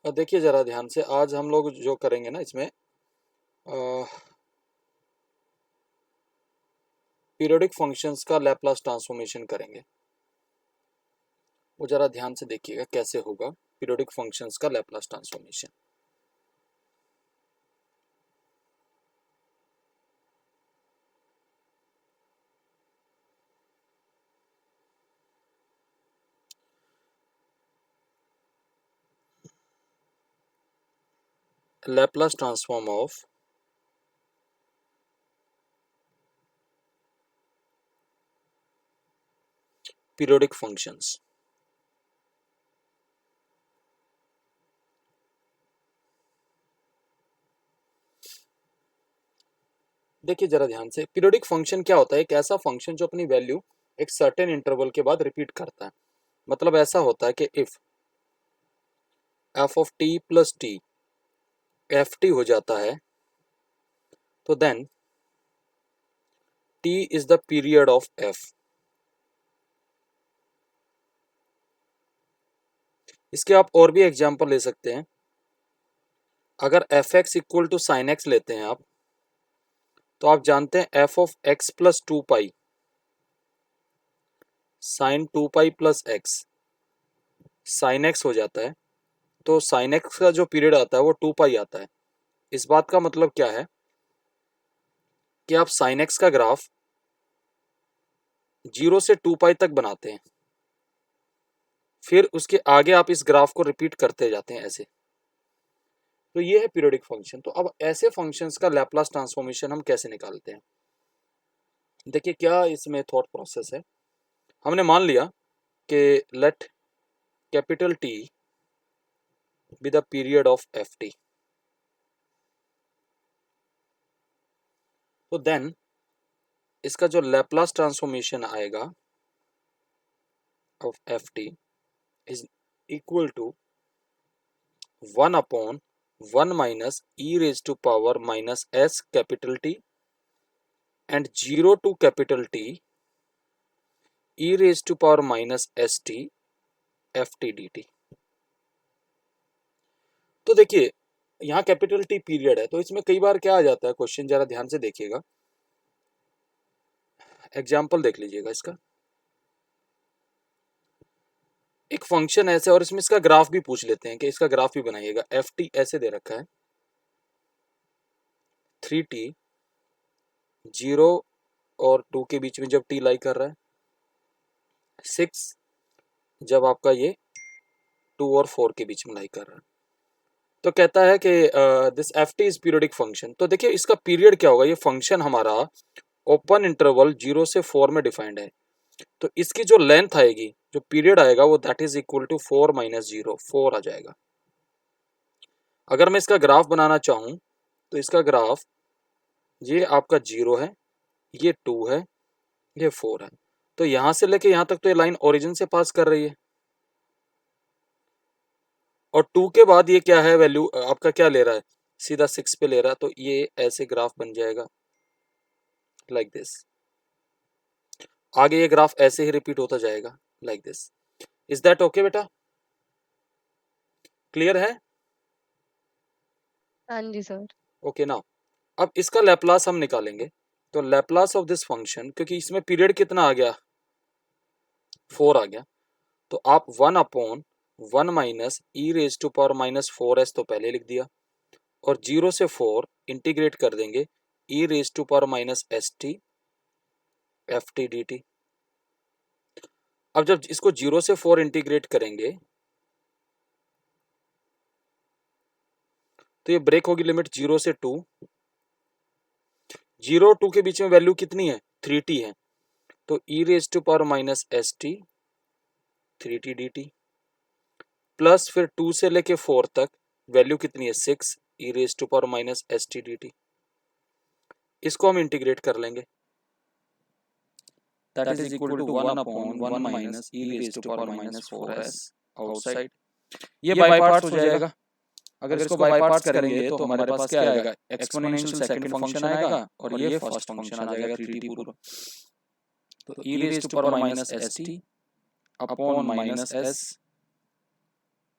देखिए ज़रा ध्यान से, आज हम लोग जो करेंगे ना इसमें पीरियोडिक फंक्शंस का लैप्लास ट्रांसफॉर्मेशन करेंगे। वो ज़रा ध्यान से देखिएगा कैसे होगा पीरियोडिक फंक्शंस का Laplace transformation. Laplace transform of periodic functions. देखिए जरा ध्यान से, पीरियोडिक फंक्शन क्या होता है? एक ऐसा फंक्शन जो अपनी वैल्यू एक सर्टेन इंटरवल के बाद रिपीट करता है। मतलब ऐसा होता है कि if f of t plus t F t हो जाता है तो then t is the period of f. इसके आप और भी एग्जांपल ले सकते हैं। अगर f x equal to sine x लेते हैं आप, तो आप जानते हैं f of x plus two pi sine two pi plus x sine x हो जाता है। तो साइन एक्स का जो पीरियड आता है वो टू पाई आता है। इस बात का मतलब क्या है कि आप साइन एक्स का ग्राफ 0 से 2 पाई तक बनाते हैं, फिर उसके आगे आप इस ग्राफ को रिपीट करते जाते हैं ऐसे। तो ये है पीरियोडिक फंक्शन। तो अब ऐसे फंक्शंस का लैप्लास ट्रांसफॉर्मेशन हम कैसे निकालते हैं? देखिए क्या इसमें थॉट प्रोसेस है। हमने मान लिया कि let capital T be the period of f t. तो देन इसका जो लैप्लास ट्रांसफॉर्मेशन आएगा of f t is equal to 1 upon 1 minus E raise to power minus s capital T and 0 to capital T e raise to power minus S T F T D t. तो देखिए यहाँ capital T period है, तो इसमें कई बार क्या आ जाता है क्वेश्चन, जरा ध्यान से देखिएगा। एग्जाम्पल देख लीजिएगा इसका। एक फंक्शन ऐसे और इसमें इसका ग्राफ भी पूछ लेते हैं कि इसका ग्राफ भी बनाइएगा। एफ टी ऐसे दे रखा है 3t 0 और 2 के बीच में जब t लाई कर रहा है, 6 जब आपका ये 2 और 4 के बीच में लाई कर रहा है। तो कहता है कि this F t is periodic function. तो देखिए इसका पीरियड क्या होगा? ये फंक्शन हमारा ओपन इंटरवल 0 से 4 में डिफाइंड है। तो इसकी जो लेंथ आएगी, जो पीरियड आएगा, वो that is equal to 4 minus 0, 4 आ जाएगा। अगर मैं इसका ग्राफ बनाना चाहूं तो इसका ग्राफ ये आपका 0 है, ये 2 है, ये 4 है। तो यहां से लेके यहां तक तो ये लाइन ओरिजिन से पास कर रही है, और 2 के बाद ये क्या है वैल्यू आपका, क्या ले रहा है? सीधा 6 पे ले रहा है। तो ये ऐसे ग्राफ बन जाएगा लाइक दिस। आगे ये ग्राफ ऐसे ही रिपीट होता जाएगा like this. Is that okay बेटा? क्लियर है? हाँ जी सर। ओके नाउ अब इसका लैप्लास हम निकालेंगे। तो लैप्लास ऑफ दिस फंक्शन, क्योंकि इसमें पीरियड कितना आ गया? 4 आ गया। तो आप 1 upon 1 minus E raise to power minus 4 s तो पहले लिख दिया, और 0 से 4 इंटीग्रेट कर देंगे E raise to power minus S T F T D T. अब जब इसको 0 से 4 इंटीग्रेट करेंगे तो ये ब्रेक होगी लिमिट 0 से 2। 0 और 2 के बीच में वैल्यू कितनी है? 3t है। तो E raise to power minus S T 3t D T, plus फिर 2 से लेके 4 तक वैल्यू कितनी है? 6 E raise to power minus S T D T. इसको हम इंटीग्रेट कर लेंगे, that is equal to 1 upon 1 minus e raised to power minus 4s outside. ये बाय पार्ट्स हो जाएगा। अगर इसको बाय पार्ट्स करेंगे तो हमारे पास क्या आएगा? एक्सपोनेंशियल सेकंड फंक्शन आएगा और ये फर्स्ट फंक्शन आ जाएगा 3t पूरा। तो e raised to power minus st upon minus s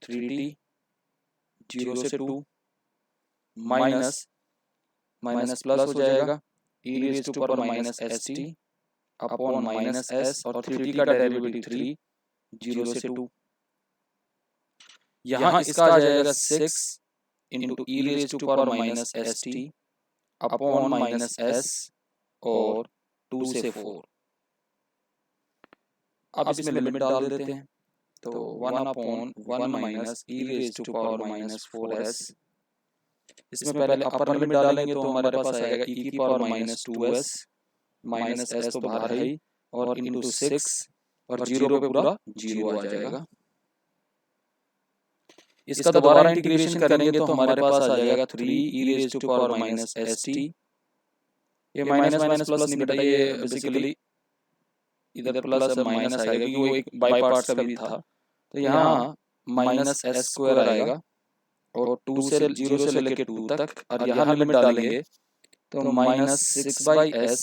3t 0 से 2 माइनस माइनस प्लस हो जाएगा e raise to power minus S t upon minus s और 3t का डेरिवेटिव 3 0 से 2। यहाँ इसका आ जाएगा 6 into e raise to power minus S t upon minus s और 2 से 4। अब इसमें लिमिट डाल देते हैं तो 1 upon 1 minus E raise to power minus 4s। इसमें पहले अपर लिमिट डालेंगे तो हमारे पास आएगा e की power minus 2s minus S तो बाहर है ही और इंटू 6 और 0 पे पूरा 0 आ जाएगा। इसका दोबारा इंटीग्रेशन करेंगे तो हमारे पास आ जाएगा 3 E raise to power minus S T. ये माइनस माइनस प्लस नहीं बेटा, ये बेसिकली इधर प्लस और माइनस आएगा क्योंकि वो एक बाई पार्ट्स का भी था। तो यहाँ माइनस एस स्क्वायर आएगा और 2 से 0 से लेके 2 तक और यहाँ लिमिट डालेंगे तो minus 6 by S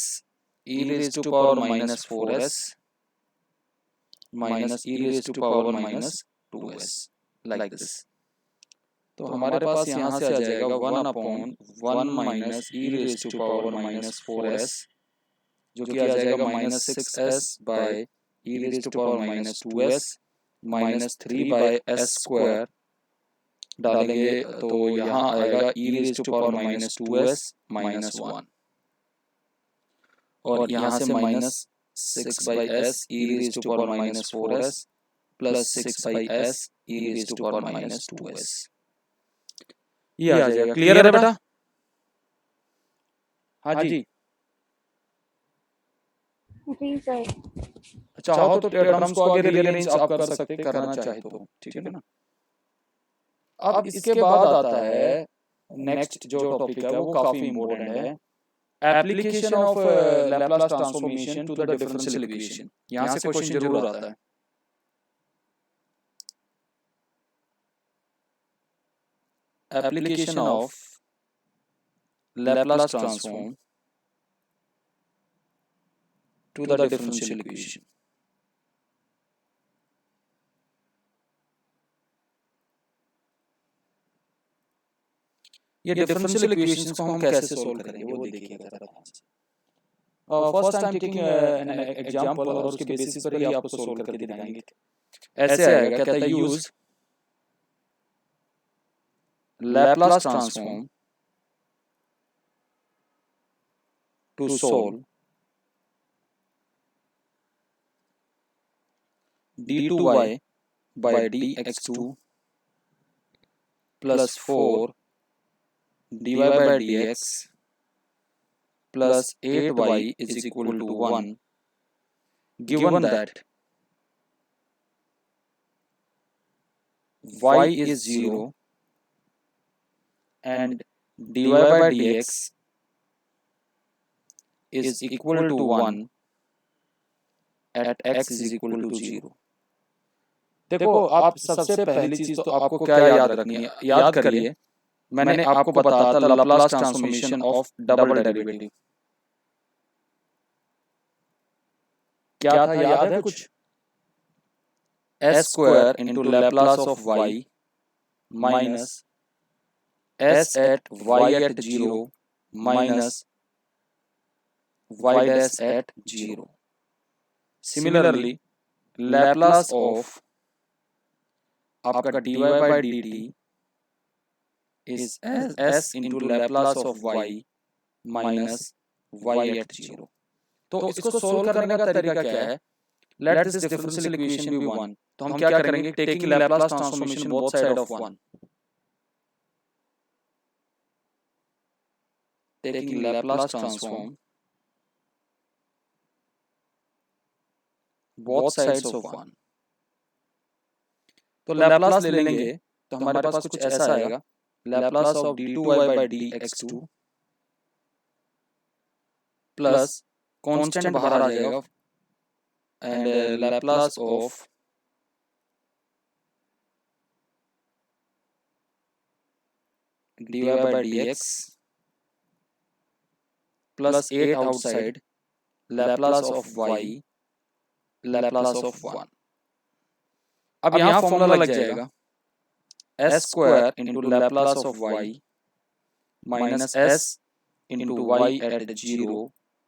E raise to power minus 4s minus E raise to power minus 2s like this. तो हमारे पास यहाँ से आ जाएगा 1 upon 1 minus E raise to power minus 4s जो कि आ जाएगा minus 6s by E raise to power minus 2s minus 3 by S square डालेंगे तो यहाँ आएगा E raise to power minus 2s minus 1 और यहाँ से minus 6 by S E raise to power minus 4s plus 6 by S E raise to power minus 2s। ये आ जाएगा। Clear है बेटा? हाँ जी जी सर। चाहो तो टर्म्स को आगे रीअरेंज आप कर सकते करना चाहे तो, ठीक है ना। अब इसके बाद आता है नेक्स्ट जो टॉपिक है वो काफी इंपॉर्टेंट है, application of Laplace transformation to the differential equation. यहाँ से क्वेश्चन जरूर आता है। Application of Laplace transform to the differential equation। ये डिफरेंशियल इक्वेशंस को हम कैसे सोल्व करेंगे वो देखिएगा जरा ध्यान से। First time taking an example और उसके बेसिस पर ही आपको सोल्व करके दिखाएंगे। ऐसे आएगा, कहता है use Laplace transform to solve d2y by dx2 plus 4 dy by dx plus 8y is equal to 1 given that y is 0 and dy by dx is equal to 1 at x is equal to 0। देखो आप सबसे पहली चीज तो आपको क्या याद रखनी है, याद करिए मैंने आपको बताया था Laplace transformation of double derivative. क्या था याद है कुछ? S square into Laplace of y minus s at y at 0 minus y dash at 0। Similarly Laplace of आपका dy by dt is s into Laplace of y minus y at 0। तो इसको solve करने का तरीका क्या है? Let this differential equation be 1। तो हम क्या करेंगे? Taking Laplace transformation both side of 1। Taking Laplace transform both sides of 1। तो लैप्लास ले लेंगे तो हमारे पास कुछ ऐसा आएगा, Laplace of d2y by dx2 plus constant बाहर आ जाएगा and Laplace of dy by dx plus 8 outside Laplace of y Laplace of 1। अब यहाँ फॉर्मूला लग जाएगा s square into Laplace of y minus s into y at 0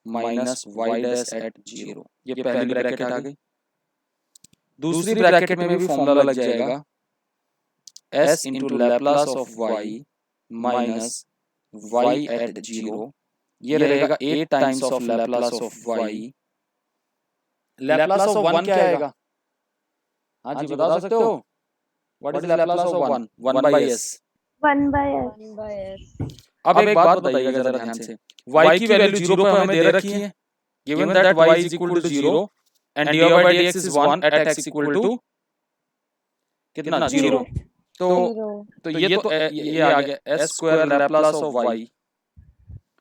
minus y dash at 0। ये पहली bracket आ गई। दूसरी ब्रैकेट में भी फॉर्मूला लग जाएगा s into Laplace of y minus y at 0। ये रहेगा 8 times of Laplace of y। Laplace of 1 क्या आएगा? हाँ जी बता सकते हो? What is Laplace of 1? 1 by s। 1 by s। अब एक बात बताइएगा जरा ध्यान से, y की वैल्यू 0 पे हमें दे रखी है, given that y is equal to 0 and dy by dx is 1 at x equal to कितना 0। तो ये आ गया s square Laplace of y।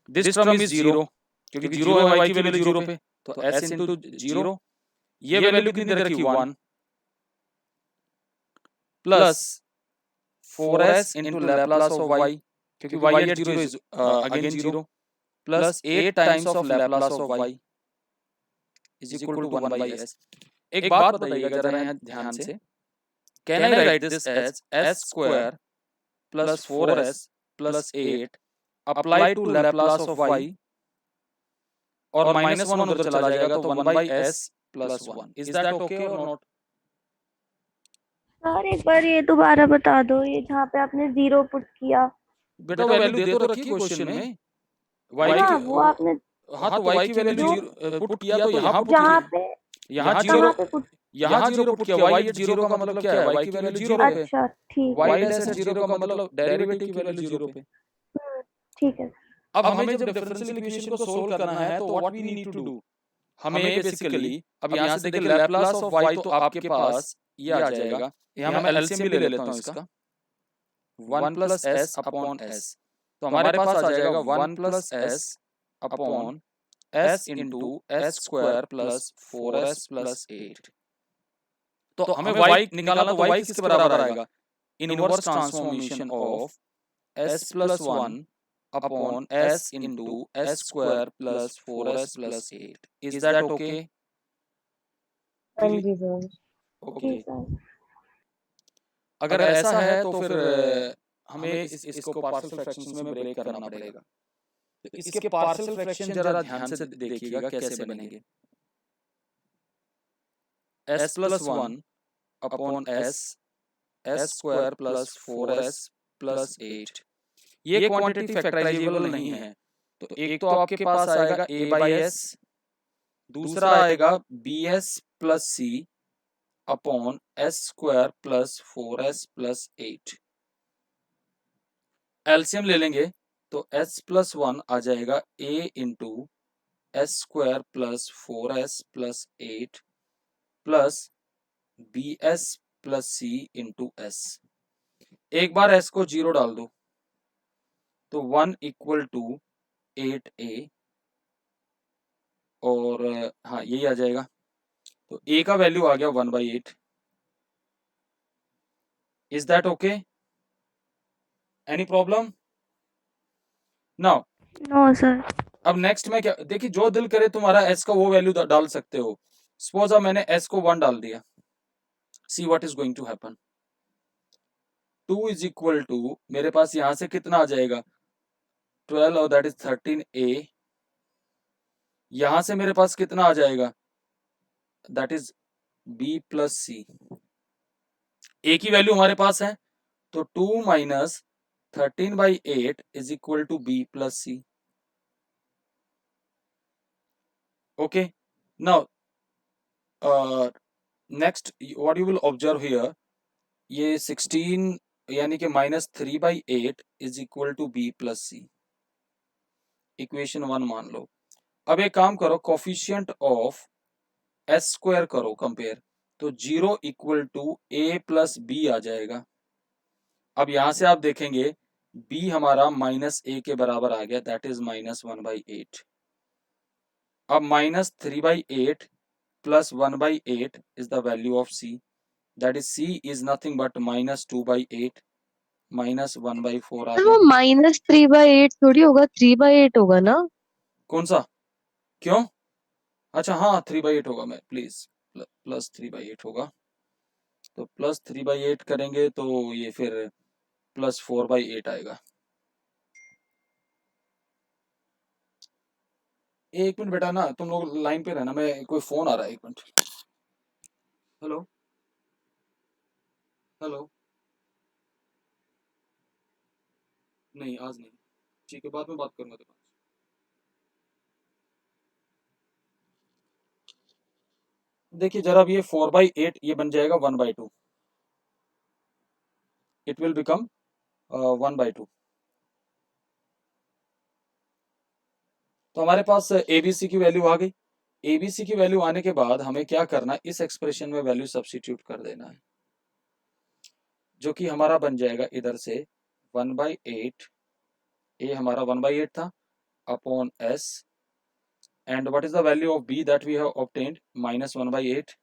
This term is 0 क्योंकि 0 है y की वैल्यू 0 पे, तो s into 0। ये वैल्यू कितनी दे रखी 1 plus 4s into Laplace of y क्योंकि y at 0 is again 0 plus 8 times of Laplace of y is equal to 1 by s। एक बात बताइएगा जरा यहाँ ध्यान से, can I write this as s square plus 4s plus 8 apply to Laplace of y और minus 1 उधर चला जाएगा तो 1 by s plus 1। Is that okay or not? Sir एक बार ये दोबारा बता दो, ये जहाँ पे आपने 0 पुट किया। बेटा वैल्यू दे तो रखी है क्वेश्चन में y हाँ की, वो आपने हाँ तो y की वैल्यू पुट किया तो यहाँ पुट जहाँ की, पे यहाँ कहाँ 0 पे पुट। यहाँ 0 पुट किया। y at 0 का मतलब क्या है? y की वैल्यू 0 पे, अच्छा ठीक y है। dash at 0 का मतलब डेरिवेटिव की वैल्यू 0 पे। ठीक है। अब हमें जब डिफरेंशियल इक्वेशन को सोल्व करना है तो what we need to do, हमें बेसिकली अब यहाँ से देखिए Laplace ऑफ y तो आपके पास ये आ जाएगा, यहाँ मैं एलसीएम भी ले लेता हूँ इसका, 1 प्लस s अपॉन s। तो हमारे पास आ जाएगा 1 plus s upon s into s square plus 4s plus 8। तो हमें y निकालना, तो y किसके बराबर आएगा? Inverse transformation of s plus 1 upon s into s square plus 4s plus 8। Is that okay? हाँ जी सर। ओके। ठीक है। अगर ऐसा है तो फिर हमें इसको पार्शियल फ्रैक्शंस में ब्रेक करना पड़ेगा। तो इसके पार्शियल फ्रैक्शन जरा ध्यान से देखिएगा कैसे बनेंगे। s plus 1 upon s square plus 4s plus 8। ये क्वांटिटी फैक्टराइजेबल नहीं है, तो एक तो आपके पास आएगा a बाई s, दूसरा आएगा bs plus c upon s square plus 4s plus 8। LCM ले लेंगे तो s प्लस 1 आ जाएगा a into s square plus 4s plus 8 plus bs plus c into s। एक बार s को 0 डाल दो तो 1 इक्वल टू 8a, और हाँ यही आ जाएगा। तो a का वैल्यू आ गया 1 by 8। Is that okay? Any problem? Now no sir. अब नेक्स्ट में क्या, देखिए जो दिल करे तुम्हारा s का वो वैल्यू डाल सकते हो। सपोज अब मैंने s को 1 डाल दिया, see what is going to happen. 2 is equal to मेरे पास यहां से कितना आ जाएगा 12 और दैट इज 13a। यहां से मेरे पास कितना आ जाएगा that is b plus c. a की वैल्यू हमारे पास है तो 2 minus 13 by 8 is equal to b plus c. Okay, now next what you will observe here, ये 16 यानी कि minus 3 by 8 is equal to b plus c. Equation 1 मान लो। अब एक काम करो, कोफिशिएंट ऑफ s स्क्वायर करो कंपेयर, तो 0 equal to a plus B आ जाएगा। अब यहां से आप देखेंगे b हमारा माइनस a के बराबर आ गया, दैट इज माइनस 1 बाई 8। अब minus 3 by 8 plus 1 by 8 is the value of c, that is c is nothing but minus 2 by 8 minus 1 by 4 आ सर वो गया। -3/8 थोड़ी होगा, 3/8 होगा ना? कौन सा? क्यों? अच्छा हाँ 3 बाई 8 होगा, मैं प्लीज प्लस 3 बाई 8 होगा। तो प्लस 3 बाई 8 करेंगे तो ये फिर प्लस 4/8 आएगा। एक मिनट बेटा ना, तुम लोग लाइन पे रहना, मैं कोई फोन आ रहा है, एक मिनट। हेलो हेलो, नहीं आज नहीं, ठीक है बाद में बात करूंगा तेरे पास। देखिए जरा, अब ये 4/8 ये बन जाएगा 1/2, इट विल बिकम 1/2। तो हमारे पास एबीसी की वैल्यू आ गई। एबीसी की वैल्यू आने के बाद हमें क्या करना है, इस एक्सप्रेशन में वैल्यू सब्स्टिट्यूट कर देना है, जो कि हमारा बन जाएगा इधर से 1/8, ए हमारा 1/8 था, upon s, and what is the value of b that we have obtained, -1/8,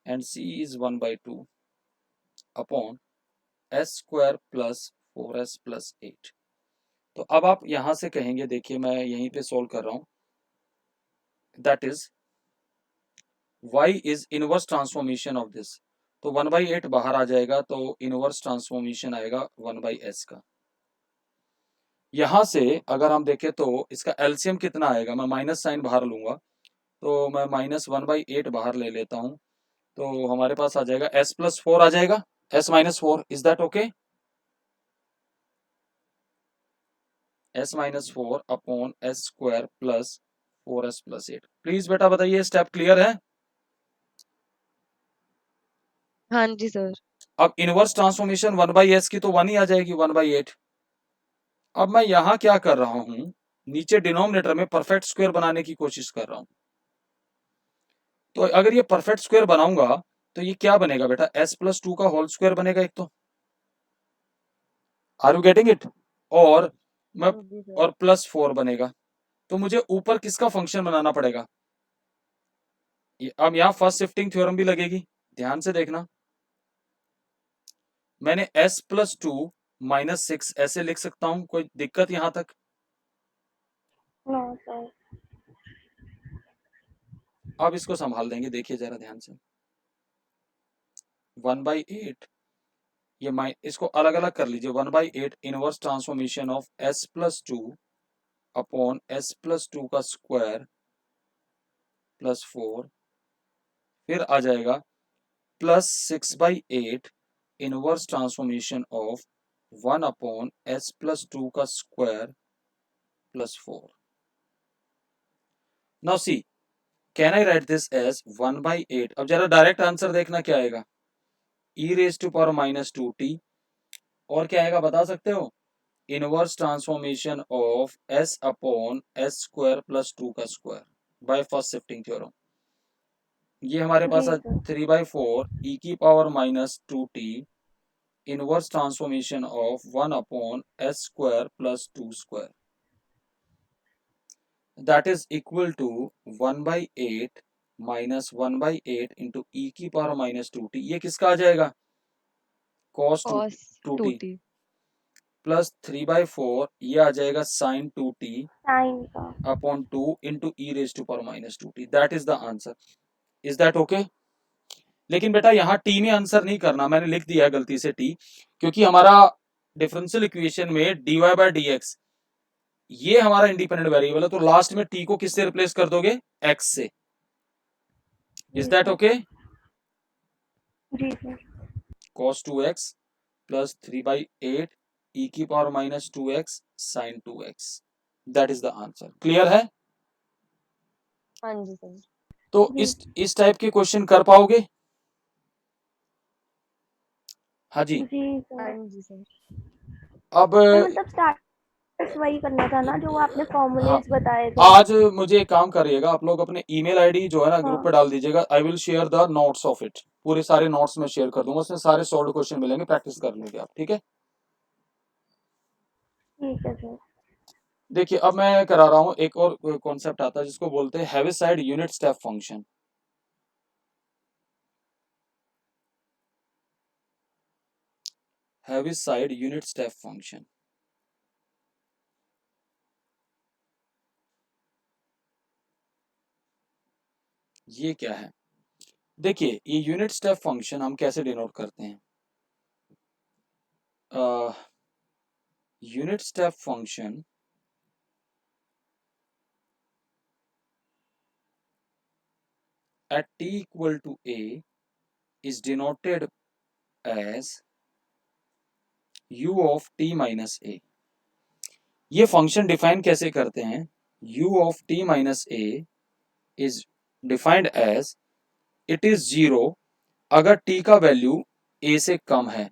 and c is 1/2 upon s square plus 4s plus 8। तो अब आप यहां से कहेंगे, देखिए मैं यहीं पे सोल्व कर रहा हूं, that is y is inverse transformation of this. तो 1/8 बाहर आ जाएगा, तो इनवर्स ट्रांसफॉर्मेशन आएगा 1/s का। यहां से अगर हम देखें तो इसका एलसीएम कितना आएगा, मैं माइनस साइन बाहर लूंगा, तो मैं -1/8 बाहर ले लेता हूं, तो हमारे पास आ जाएगा s प्लस 4 आ जाएगा, s minus 4, is that okay? s minus 4 upon s square plus 4s plus 8। Please बेटा बताइए, स्टेप क्लियर है? हाँ जी सर। अब इनवर्स ट्रांसफॉर्मेशन 1/s की तो 1 ही आ जाएगी, 1/8। अब मैं यहां क्या कर रहा हूं, नीचे डिनोमिनेटर में परफेक्ट स्क्वायर बनाने की कोशिश कर रहा हूं। तो अगर ये परफेक्ट स्क्वायर बनाऊंगा तो ये क्या बनेगा बेटा, s प्लस 2 का होल स्क्वायर बनेगा एक तो, आर यू गेटिंग इट? और मैं जी सर। और प्लस 4 बनेगा। तो मुझे ऊपर किसका फंक्शन बनाना पड़ेगा, अब यहाँ फर्स्ट शिफ्टिंग थ्योरम भी लगेगी, ध्यान से देखना। मैंने s प्लस 2 -6 ऐसे लिख सकता हूं, कोई दिक्कत यहां तक? No sir. अब इसको संभाल देंगे, देखिए जरा ध्यान से। 1/8 ये इसको अलग अलग कर लीजिए, 1/8 inverse transformation of s plus 2 upon s plus 2 का स्क्वायर प्लस 4, फिर आ जाएगा plus 6/8 inverse transformation of 1 upon s plus 2 का square plus 4। Now see, can I write this as 1/8? अब जरा डायरेक्ट आंसर देखना क्या आएगा, e raise to power -2t, और क्या आएगा बता सकते हो, inverse transformation of s upon s square plus 2 का square by first shifting theorem. ये हमारे पास जी सर। 3/4 e की power -2t inverse transformation of 1 upon s square plus 2 square, that is equal to 1/8 -1/8 into e की power -2t, ये किसका आ जाएगा, cos cos 2t, 2t। Plus 3/4 ये आ जाएगा sin 2t साइन का। Upon 2 into e raise to power -2t, that is the answer. Is that okay? लेकिन बेटा यहाँ t में आंसर नहीं करना, मैंने लिख दिया है गलती से t, क्योंकि हमारा डिफरेंशियल इक्वेशन में dy/dx ये हमारा इंडिपेंडेंट वेरिएबल है, तो लास्ट में t को किससे रिप्लेस कर दोगे, x से। इज जी दैट सर। ओके? जी sir. cos 2x plus 3/8 e की power -2x sin 2x, that is the answer. Clear है? हाँ जी सर। तो जी। इस टाइप के क्वेश्चन कर पाओगे? हाँ जी। जी हाँ सर। जी सर। अब तो मतलब स्टार्ट वही करना था ना जो आपने हाँ, फॉर्मूलेज बताए थे। आज मुझे एक काम करिएगा, आप लोग अपने ईमेल आईडी जो है ना ग्रुप हाँ। पे डाल दीजिएगा, I will share the notes of it, पूरे सारे नोट्स में शेयर कर दूंगा, उसमें सारे सॉल्व क्वेश्चन मिलेंगे, प्रैक्टिस कर लेंगे आप, ठीक है? ठीक है सर। देखिए अब मैं करा रहा हूँ, एक और कॉन्सेप्ट आता है जिसको बोलते हैं Heaviside unit step function. Heaviside unit step function, ये क्या है? देखिए ये यूनिट स्टेप फंक्शन हम कैसे डिनोट करते हैं? Unit step function at t equal to a is denoted as u of t minus a. ये फंक्शन डिफाइन कैसे करते हैं? u of t minus a is defined as it is 0 अगर t का वैल्यू a से कम है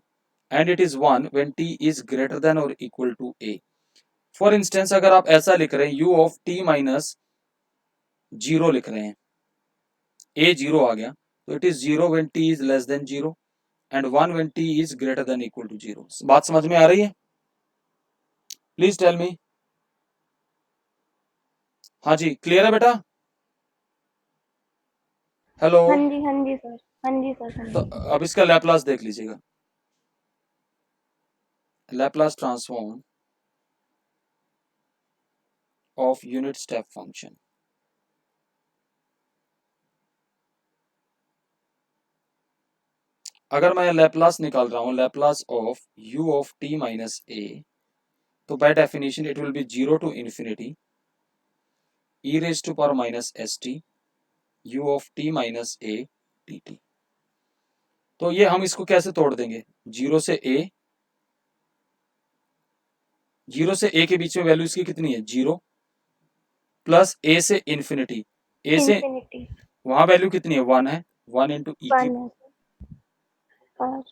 and it is 1 when t is greater than or equal to a. For instance अगर आप ऐसा लिख रहे हैं u of t minus 0 लिख रहे हैं, a 0 आ गया, तो it is 0 when t is less than 0 and 1 when t is greater than equal to 0. बात समझ में आ रही है? Please tell me. हाँ जी, क्लियर है बेटा? हेलो. हाँ जी हाँ जी सर, हाँ जी सर, हाँ तो जी। अब इसका लैप्लास देख लीजिएगा. Laplace transform of unit step function. अगर मैं लैप्लास निकाल रहा हूं, Laplace of u of t minus a, तो by definition it will be 0 to infinity e raise to power minus st u of t minus a dt. तो ये हम इसको कैसे तोड़ देंगे? 0 से a, 0 से a के बीच में वैल्यू इसकी कितनी है? 0 प्लस a से इंफिनिटी, a से इंफिनिटी वहां वैल्यू कितनी है? 1 है, 1 इंटू ई 1 की, है सर, और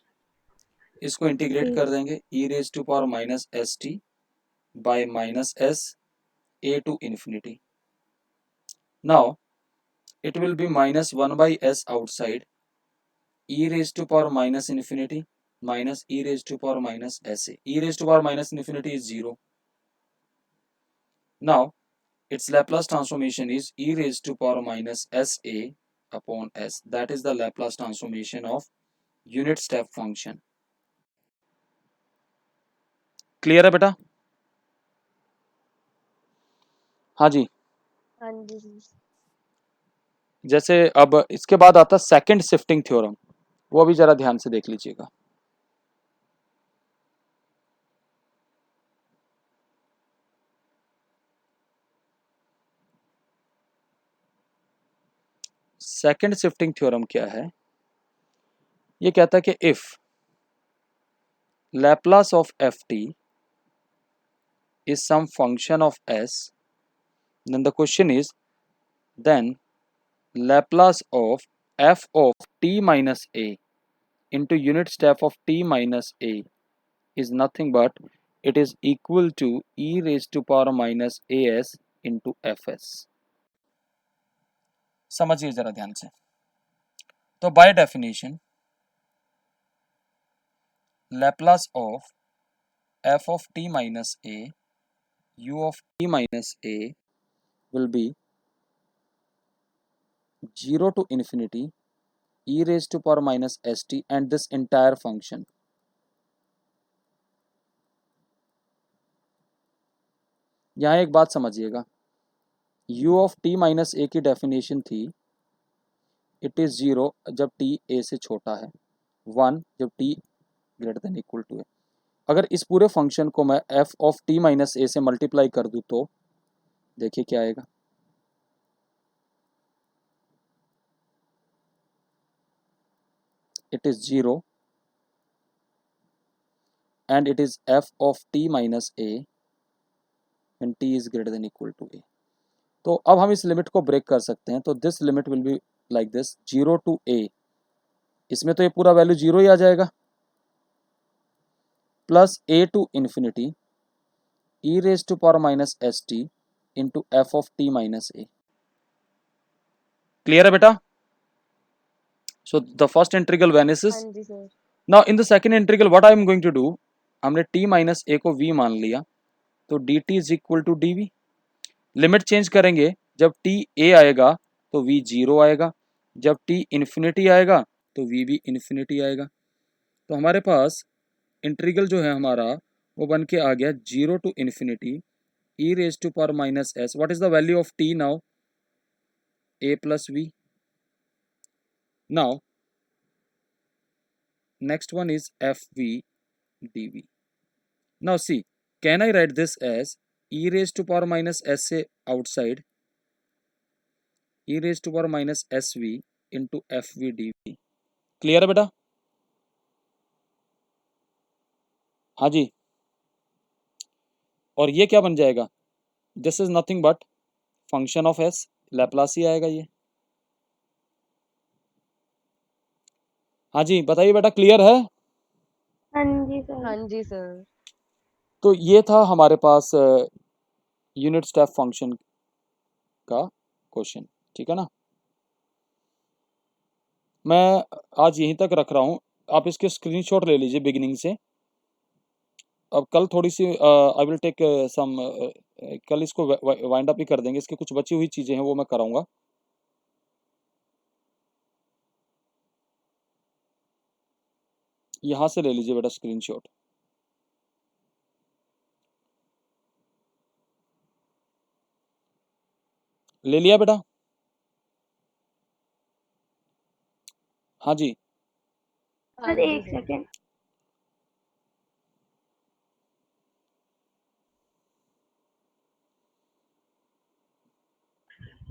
इसको इंटीग्रेट ठीक। कर देंगे e raise to power minus S t by minus s a to infinity. Now it will be minus 1 by s outside e raised to power minus infinity minus e raised to power minus sa. E raised to power minus infinity is 0. Now its Laplace transformation is e raised to power minus sa upon s. That is the Laplace transformation of unit step function. Clear है बेटा? हाँ जी. हाँ जी sir. जैसे अब इसके बाद आता सेकंड शिफ्टिंग थ्योरम, वो भी जरा ध्यान से देख लीजिएगा. सेकंड शिफ्टिंग थ्योरम क्या है? ये कहता है कि if Laplace of ft is some function of s, then the question is, then Laplace of f of t minus a into unit step of t minus a is nothing but it is equal to e raised to power minus as into fs. समझिए जरा ध्यान से. तो by definition Laplace of f of t minus a u of t minus a will be 0 to infinity e raised to power minus st and this entire function. यहाँ एक बात समझिएगा, u of t minus a की definition थी it is 0 जब t a से छोटा है, 1 जब t greater than equal to है. अगर इस पूरे फंक्शन को मैं f of t minus a से मल्टीप्लाई कर दूं तो देखिए क्या आएगा. It is 0 and it is f of t minus a when t is greater than equal to a. तो अब हम इस लिमिट को ब्रेक कर सकते हैं. तो this limit will be like this 0 to a. इसमें तो ये पूरा वैल्यू 0 ही आ जाएगा, plus a to infinity e raise to power minus S T into F of T minus a. Clear है बेटा? So the first integral vanishes. हाँ जी sir. Now in the second integral what I am going to do, हमने t minus a को v मान लिया, तो dt is equal to dv. Limit change करेंगे, जब t a आएगा तो v 0 आएगा, जब t इन्फिनिटी आएगा तो v भी इन्फिनिटी आएगा. तो हमारे पास इंटीग्रल जो है हमारा वो बन के आ गया 0 to infinity e raise to power minus s. What is the value of t now? a plus v. Now next one is FV dV. Now see, can I write this as e raised to power minus SA outside e raised to power minus SV into FV dV? Clear है बेटा? हाँ जी. और ये क्या बन जाएगा? This is nothing but function of S, Laplace ही आएगा ये. हाँ जी, बताइए बेटा, क्लियर है? हाँ जी सर। हाँ जी सर। तो ये था हमारे पास यूनिट स्टेप फंक्शन का क्वेश्चन. ठीक है ना? मैं आज यहीं तक रख रहा हूँ. आप इसके स्क्रीनशॉट ले लीजिए बिगिनिंग से. अब कल थोड़ी सी आई विल टेक सम, कल इसको वाइंड अप ही कर देंगे. इसकी कुछ बची हुई चीज़ें हैं वो मैं कराऊंगा. यहाँ से ले लीजिए बेटा स्क्रीनशॉट. ले लिया बेटा? हाँ जी. हाँ सर जी एक सर। सेकेंड।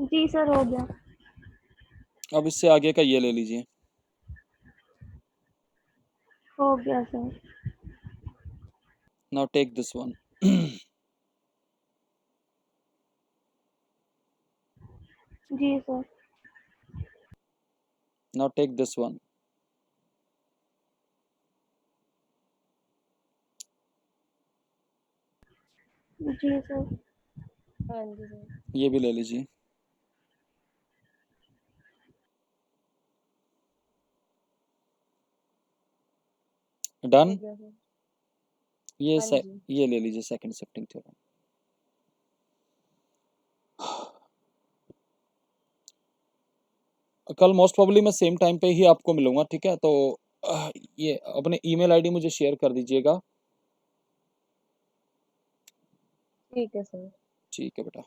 जी सर हो गया। अब इससे आगे का ये ले लीजिए. हो गया sir. Now take this one. जी sir. Now take this one. जी सर। हाँ जी सर। ये भी ले लीजिए. डन. हो गया सर। ये हाँ जी। ये ले लीजिए सेकंड शिफ्टिंग थ्योरम. कल मोस्ट प्रोबेबली मैं सेम टाइम पे ही आपको मिलूंगा. ठीक है? तो ये अपने ईमेल आईडी मुझे शेयर कर दीजिएगा. ठीक है सर। ठीक है बेटा.